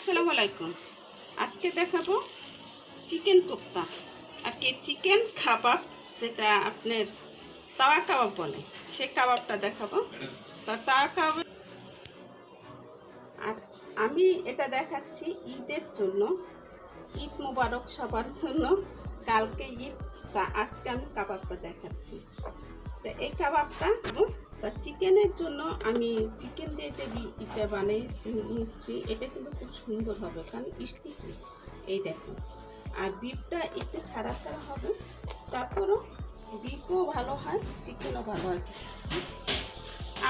আসসালামু আলাইকুম। আজকে দেখাবো চিকেন কোপ্তা আর কি চিকেন কাবাব, যেটা আপনার তাওয়া কাবাব বলে, সেই কাবাবটা দেখাবো। তা তাওয়া কাবাব আর আমি এটা দেখাচ্ছি ঈদের জন্য। ঈদ মোবারক সবার জন্য। কালকে ঈদ, তা আজকে আমি কাবাবটা দেখাচ্ছি। তো এই কাবাবটা তা চিকেনের জন্য আমি চিকেন দিয়ে যে এটা বানিয়ে নিচ্ছি, এটা কিন্তু খুব সুন্দর হবে, কারণ স্টিকি এই দেখুন। আর বিফটা একটু ছাড়া ছাড়া হবে, তারপরও বিফও ভালো হয়, চিকেনও ভালো হয়।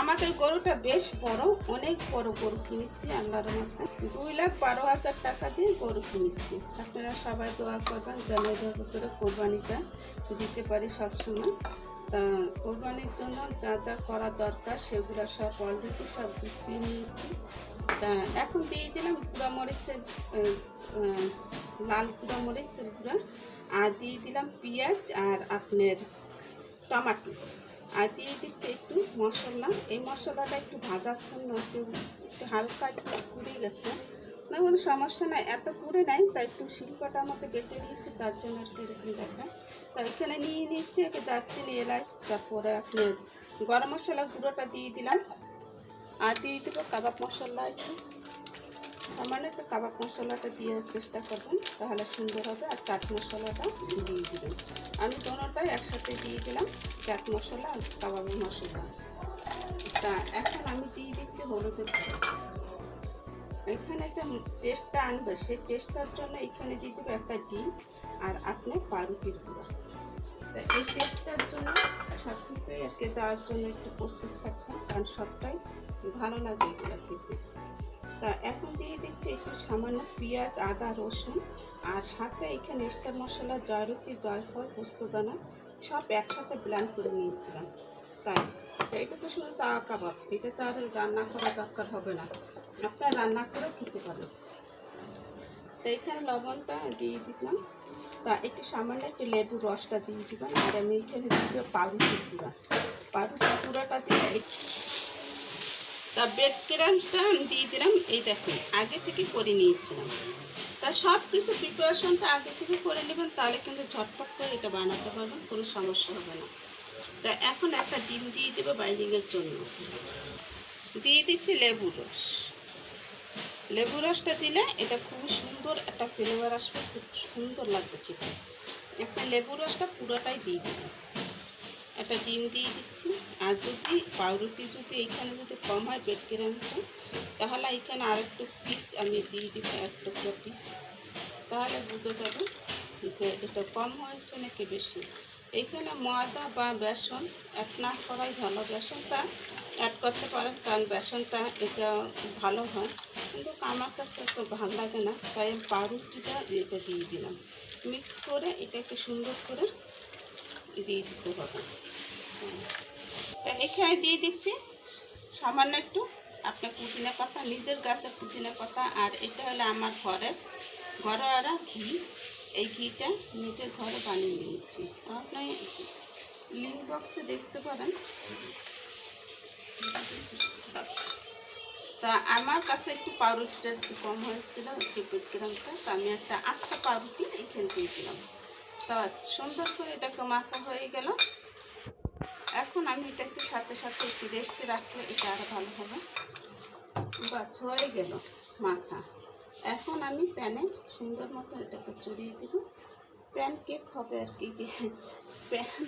আমাদের গরুটা বেশ বড়, অনেক বড় গরু কিনেছি আল্লাহর মধ্যে। 2,12,000 টাকা দিয়ে গরু কিনেছি। আপনারা সবাই দোয়া করবেন যেন এভাবে করে কোরবানিটা দিতে পারি সবসময়। তা কোরবানির জন্য যা যা করা দরকার সেগুলো সব অলরেডি সব গুছিয়ে নিয়েছি। তা এখন দিয়ে দিলাম গুঁড়া মরিচের লাল গুঁড়া মরিচের গুঁড়া, আর দিয়ে দিলাম পেঁয়াজ আর আপনার টমাটো, আর দিয়ে দিচ্ছে একটু মশলা। এই মশলাটা একটু ভাজার জন্য একটু হালকা একটু পুড়ে গেছে, না কোনো সমস্যা নাই, এত পুড়ে নাই, তাই একটু শিল্পটার মধ্যে বেটে নিয়েছি, তার জন্য একটু এরকম দেখা। তা এখানে নিয়ে নিচ্ছে দারচিনি, এলাচ, তারপরে আপনার গরম মশলা গুঁড়োটা দিয়ে দিলাম, আর দিয়ে দেবো কাবাব মশলা একটু। মানে একটু কাবাব মশলাটা দিয়ে চেষ্টা করবেন, তাহলে সুন্দর হবে। আর চাট মশলাটা দিয়ে দেবেন। আমি দোনোটাই একসাথে দিয়ে দিলাম, চাট মশলা আর কাবাবের মশলা। তা এখন আমি দিয়ে দিচ্ছি হলুদের গুঁড়ো। এখানে যে টেস্টটা আনবে, সেই টেস্টটার জন্য এখানে দিয়ে দেবো একটা ডিম আর আপনার পাউরুটির গুঁড়ো। তা এই টেস্টটার জন্য সব কিছুই আর কি দেওয়ার জন্য একটু প্রস্তুত থাকতাম, কারণ সবটাই ভালো লাগে এগুলো খেতে। তা এখন দিয়ে দিচ্ছি একটু সামান্য পেঁয়াজ, আদা, রসুন, আর সাথে এখানে স্টার মশলা, জয়রতি, জয়ফল, পোস্তদানা সব একসাথে ব্লেন্ড করে নিয়েছিলাম। তাই এটা তো শুধু তাওয়া কাবাব, এটা তো আর রান্না করা দরকার হবে না, আপনার রান্না করেও খেতে পারেন। তো এখানে লবণটা দিয়ে দিলাম। তা একটু সামান্য একটু লেবুর রসটা দিয়ে দিবেন। আর আমি এখানে দিয়ে দেবো পাউরুটির গুঁড়া। পাউরুটির গুঁড়াটা দিয়ে তা ব্রেড ক্রাম্বটা আমি দিয়ে দিলাম। এই দেখুন আগে থেকে করে নিয়েছিলাম। তা সব কিছু প্রিপারেশনটা আগে থেকে করে নেবেন, তাহলে কিন্তু ঝটপট করে এটা বানাতে পারবেন, কোনো সমস্যা হবে না। তা এখন একটা ডিম দিয়ে দেবো বাইন্ডিংয়ের জন্য। দিয়ে দিচ্ছি লেবুর রস। লেবু রসটা দিলে এটা খুব সুন্দর একটা ফ্লেভার আসবে, খুব সুন্দর লাগবে খেতে। একটা লেবু রসটা পুরোটাই দিয়ে দিলাম। একটা ডিম দিয়ে দিচ্ছি। আর যদি পাউরুটি যদি এইখানে যদি কম হয় ব্রেড ক্রাম্বটা, তাহলে এইখানে আর একটু পিস আমি দিয়ে দিব, এক টুকরো পিস, তাহলে বুঝে যাবে যে এটা কম হয়েছে নাকি বেশি। এইখানে ময়দা বা বেসন অ্যাড না করাই ভালো। বেসনটা অ্যাড করতে পারেন, কারণ বেসনটা এটা ভালো হয়, কিন্তু আমার কাছে একটু ভালো লাগে না, তাই আমি পাউরুটিটা এটা দিয়ে দিলাম। মিক্স করে এটাকে সুন্দর করে দিয়ে দিতে হবে। তা এখানে দিয়ে দিচ্ছি সামান্য একটু আপনার পুদিনা পাতা, নিজের গাছের পুদিনা পাতা। আর এটা হলো আমার ঘরোয়া ঘি। এই ঘিটা নিজের ঘরে বানিয়ে নিয়েছি, আপনি লিঙ্ক বক্সে দেখতে পারেন। তা আমার কাছে একটু পাউরুটিটা একটু কম হয়েছিল, একটু ব্রেড ক্রাম্বটা, তা আমি একটা আস্তা পাউরুটি এখানে দিয়ে দিলাম। তা সুন্দর করে এটাকে মাখা হয়ে গেল। এখন আমি এটাকে সাথে সাথে একটু রেস্টে রাখলে এটা আরও ভালো হবে। বাস হয়ে গেল মাখা। এখন আমি প্যানে সুন্দর মতো এটাকে চড়িয়ে দেব। প্যান কেক হবে আর কি, প্যান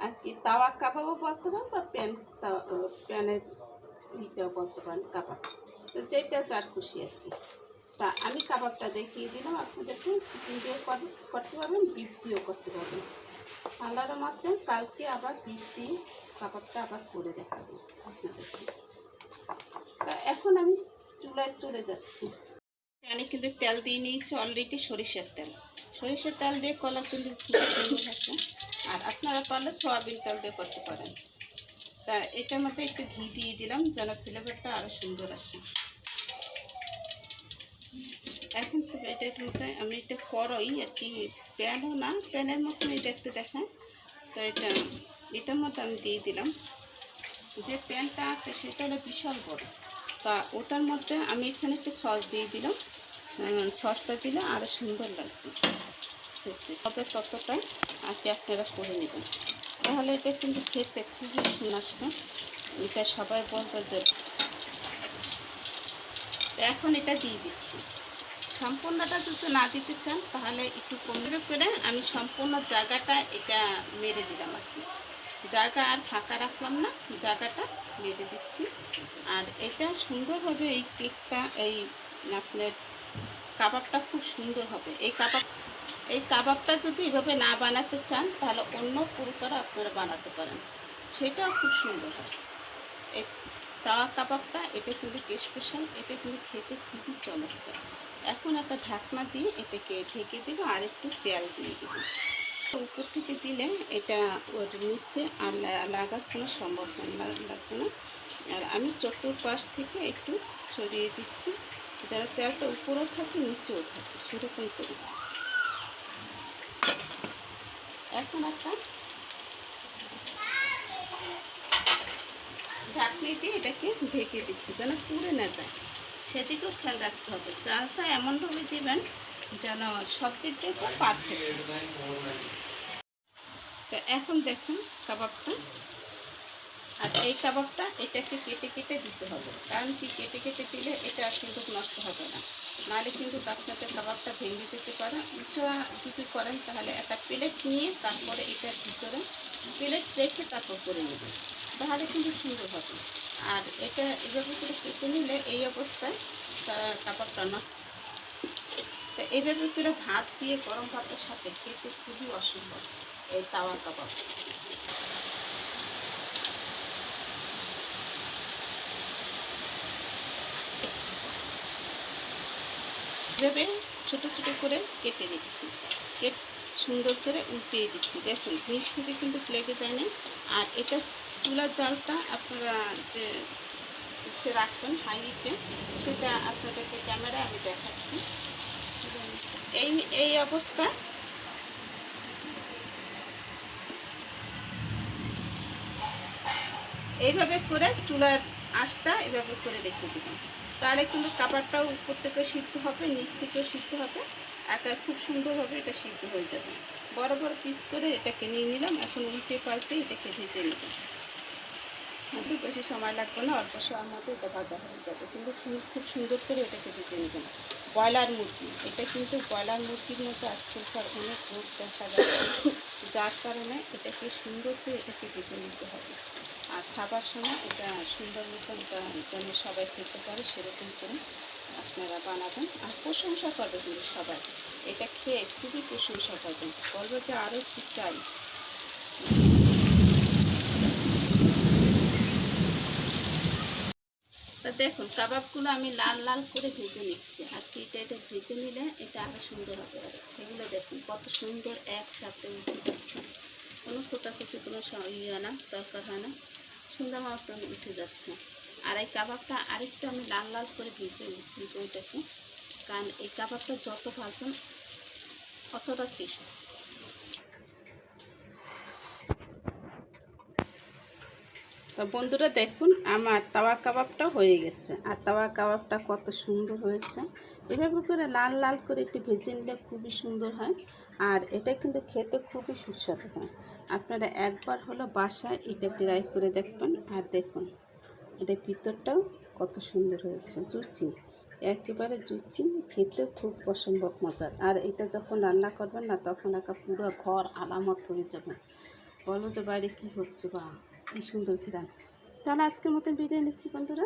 আর কি তাওয়া কাবাবও বলতে পারেন, বা প্যানের ইটাও বলতে পারেন, কাবাব, তো যেটা যার খুশি আর কি। তা আমি কাবাবটা দেখিয়ে দিলাম আপনাদেরকে। চিকেন দিয়েও করতে পারবেন, বিফ দিয়েও করতে পারবেন। আল্লাহর মধ্যে কালকে আবার বিফ দিয়ে কাবাবটা আবার করে দেখাবো আপনাদেরকে। তা এখন আমি চুলায় চলে যাচ্ছি। আমি কিন্তু তেল দিয়ে নিয়েছি অলরেডি, সরিষার তেল। সরিষার তেল দিয়ে কলা কিন্তু খুব সুন্দর আছে, আর আপনারা পারলে সয়াবিন তেল দিয়ে করতে পারেন। তা এটার মধ্যে একটু ঘি দিয়ে দিলাম যেন ফ্লেভারটা আরও সুন্দর আসে। এখন তো এটার মধ্যে আমি এটা কড়াই আর কি, প্যানও না, প্যানের মতনই দেখতে দেখায়। তো এটার মধ্যে আমি দিয়ে দিলাম। যে প্যানটা আছে সেটা হলো বিশাল বড়, তা ওটার মধ্যে আমি এখানে একটু সস দিয়ে দিলাম। সসটা দিলে আরও সুন্দর লাগবে তবে ততটা আর কি আপনারা করে নেবেন, তাহলে এটা কিন্তু খেতে খুবই সুন্দর আসবে। এটা সবাই বলবে যে। এখন এটা দিয়ে দিচ্ছি। সম্পূর্ণটা যদি না দিতে চান তাহলে একটু কমবে করে আমি সম্পূর্ণ জায়গাটা এটা মেরে দিলাম আর কি, জায়গা আর ফাঁকা রাখলাম না, জায়গাটা মেরে দিচ্ছি। আর এটা সুন্দরভাবে এই কেকটা এই আপনার কাবাবটা খুব সুন্দর হবে। এই কাবাবটা যদি এভাবে না বানাতে চান তাহলে অন্য প্রকার আপনারা বানাতে পারেন, সেটাও খুব সুন্দর হয়। এই তাওয়া কাবাবটা এটা কিন্তু স্পেশাল, এটা কিন্তু খেতে খুবই চমৎকার। এখন একটা ঢাকনা দিয়ে এটাকে ঢেকে দেবো আর একটু তেল দিয়ে দেবো। উপর থেকে দিলে এটা ওর নিচে আর লাগার কোনো সম্ভাবনা লাগবে না। আর আমি চতুর্পাশ থেকে একটু ছড়িয়ে দিচ্ছি, যারা তেলটা উপরেও থাকে নিচেও থাকে সেরকম করে। এখন একটা ঢাকনি দিয়ে এটাকে ঢেকে দিচ্ছি যেন পুড়ে না যায়, সেদিকেও খেয়াল রাখতে হবে। চালটা এমনভাবে দেবেন যেন সব দিক দিয়ে পারফেক্ট। তো এখন দেখুন কাবাবটা, আর এই কাবাবটা এটাকে কেটে কেটে দিতে হবে, কারণ কি কেটে কেটে দিলে এটা কিন্তু নষ্ট হবে না, নাহলে কিন্তু আপনাদের কাবাবটা ভেঙে যেতে পারে। উঁচা যদি করেন তাহলে একটা প্লেট নিয়ে তারপরে এটার ভিতরে প্লেট রেখে তারপর করে নেবেন, তাহলে কিন্তু সুন্দর হবে। আর এটা এভাবে করে কেটে নিলে এই অবস্থায় কাবাবটা না, তো এইভাবে করে ভাত দিয়ে গরম ভাতের সাথে খেতে খুবই অসম্ভব এই তাওয়া কাবাব। এভাবে ছোটো ছোটো করে কেটে দিচ্ছি, সুন্দর করে উল্টিয়ে দিচ্ছি। দেখুন নিচ থেকে কিন্তু লেগে যায় না। আর এটা চুলার জালটা আপনারা যে উঠে রাখবেন হাইটে, সেটা আপনাদেরকে ক্যামেরায় আমি দেখাচ্ছি। এই অবস্থা এইভাবে করে চুলার আঁচটা এভাবে করে রেখে দেবেন, তাহলে কিন্তু কাবাবটাও উপর থেকে সিদ্ধ হবে, নিচ থেকেও সিদ্ধ হবে, আকার খুব সুন্দরভাবে এটা সিদ্ধ হয়ে যাবে। বড় বড় পিস করে এটাকে নিয়ে নিলাম, এখন উল্টে পাল্টে এটাকে ভেজে নেব। খুব বেশি সময় লাগবে না, অল্প সময়ের মধ্যে এটা ভাজা হয়ে যাবে। কিন্তু খুব সুন্দর করে এটাকে ভেজে নেবেন। ব্রয়লার মুরগি, এটা কিন্তু ব্রয়লার মুরগির মধ্যে আজকালকার অনেক রোগ দেখা যাচ্ছে, যার কারণে এটাকে সুন্দর করে এটাকে ভেজে নিতে হবে। আর খাবার সময় এটা সুন্দর মতন যেন সবাই খেতে পারে সেরকম করে আপনারা বানাবেন। আর প্রশংসা করবে কিন্তু সবাই, এটা খেয়ে খুবই প্রশংসা করবেন, বলবে যে আরও একটু চাই। তা দেখুন কাবাবগুলো আমি লাল লাল করে ভেজে নিচ্ছি, আর কি এটা ভেজে নিলে এটা আরও সুন্দর হবে। এগুলো দেখুন কত সুন্দর একসাথে উঠে যাচ্ছে, কোনো খোঁচাখুচি কোনো না দরকার হয় না, সুন্দর মতন উঠে যাচ্ছে। আর এই কাবাবটা আরেকটু আমি লাল লাল করে ভেজে নিচ্ছি ওইটাকে, কারণ এই কাবাবটা যত ভাজবেন অতটা টেস্ট। তো বন্ধুরা দেখুন আমার তাওয়া কাবাবটা হয়ে গেছে, আর তাওয়া কাবাবটা কত সুন্দর হয়েছে। এভাবে করে লাল লাল করে একটু ভেজে নিলে খুবই সুন্দর হয়, আর এটা কিন্তু খেতে খুবই সুস্বাদু হয়। আপনারা একবার হলো বাসায় এটা ট্রাই করে দেখবেন। আর দেখুন এটা ভিতরটাও কত সুন্দর হয়েছে, জুচি, একেবারে জুচি, খেতেও খুব অসম্ভব মজার। আর এটা যখন রান্না করবেন না তখন একটা পুরো ঘর আলামত হয়ে যাবে, বলো যে বাইরে কী হচ্ছে বা কী সুন্দর ঘিরান। তাহলে আজকের মতন বিদায় নিচ্ছি বন্ধুরা,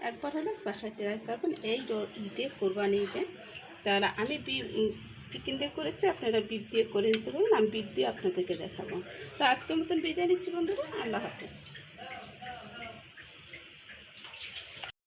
একবার হলে বাসায় ট্রাই করবেন এই ঈদে, কোরবানি ঈদে। তাহলে আমি চিকেন দিয়ে করেছি, আপনারা বিফ দিয়ে করে নিতে পারবেন, আমি বিফ দিয়ে আপনাদেরকে দেখাবো। তো আজকের মতন বিদায় নিচ্ছি বন্ধুরা, আল্লাহ হাফেজ।